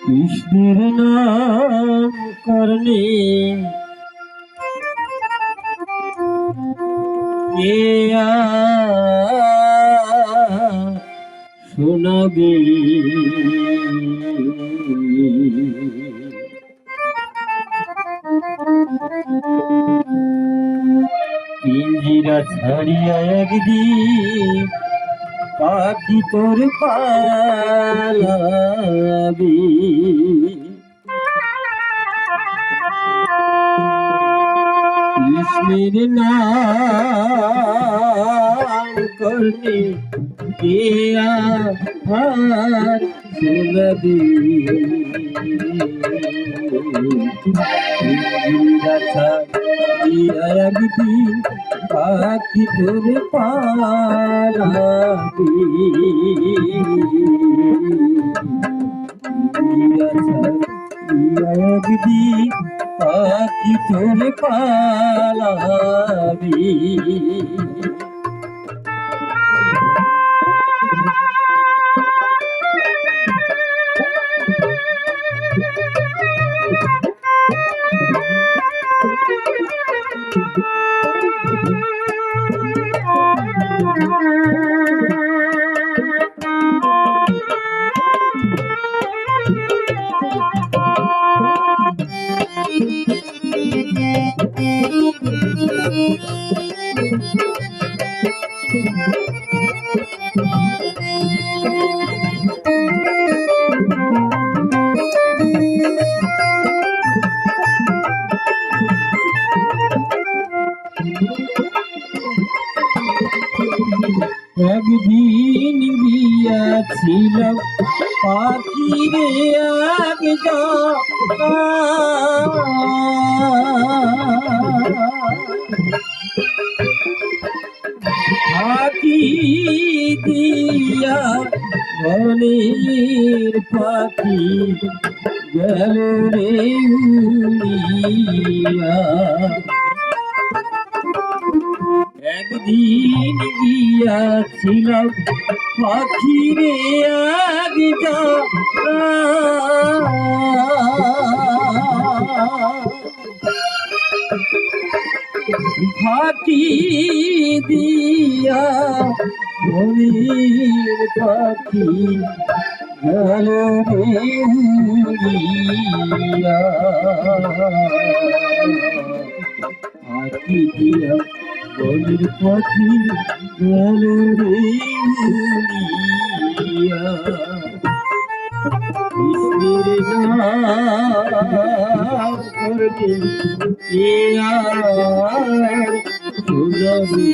কৃষ্ণের নাম করলে কে শোনাবে পিঞ্জিরা ছাড়িয়া একদিন পাখি তোর পালাবি কৃষ্ণের নাম করলে কে আর শোনাবি একদিন পাখি তোর পালাবি একদিন পাখি তোর পালাবি একদিন গিয়াছিলাম পাখিরে পাখি দিয়া বনের পাখি গেল রে উড়িয়া একদিন গিয়াছিলাম পাখিরে ফাঁকি দিয়া মনির পাখি গেল রে উড়িয়া ফাঁকি দিয়া মনির পাখি গেল রে উড়িয়া কৃষ্ণের নাম করলে কে আর শোনাবে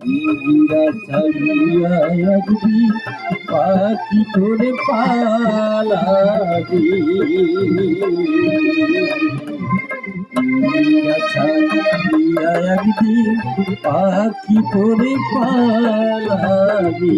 পিঞ্জিরা ছাড়িয়া একদিন পাখি তোর পালাবে পিঞ্জিরা ছাড়িয়া একদিন পাখি তোর পালাবে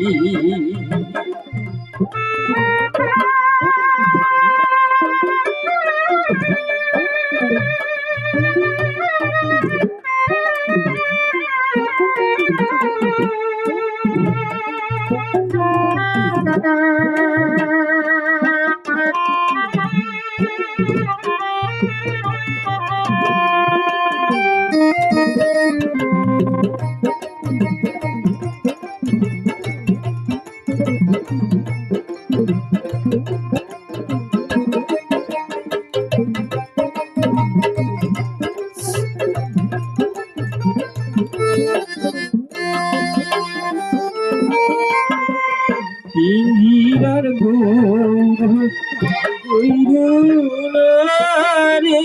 পিঞ্জিরার গৌর রে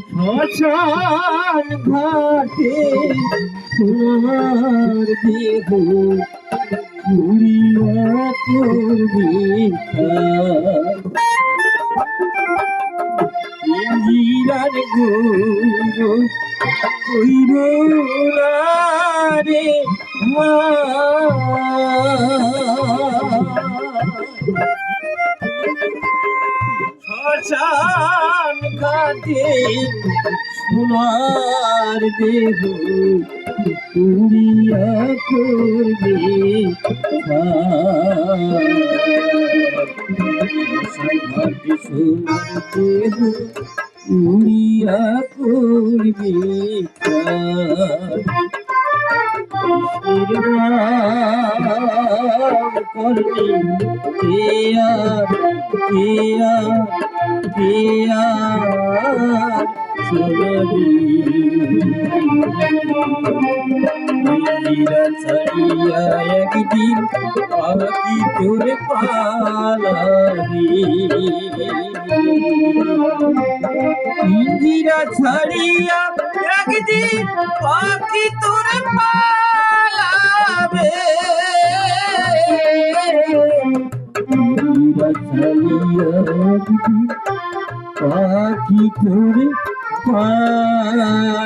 শ্মশান ঘাটে তোমার দেহ পুরিয়া করবে পিঞ্জিরার গৌর রে শ্মশান খাটে সোনার দেহ উড়িয়া করবে ঘাটে সোনার দেহ উড়িয়া করবে করবে কেয়ার কেয়ার কেয়ার সোনারি পিঞ্জিরা ছাড়িয়া একদিন পাখি তোরে পালাবি পিঞ্জিরা ছাড়িয়া একদিন পাখি তোরে পালাবে পিঞ্জিরা ছাড়িয়া একদিন পাখি তোরে পালাবে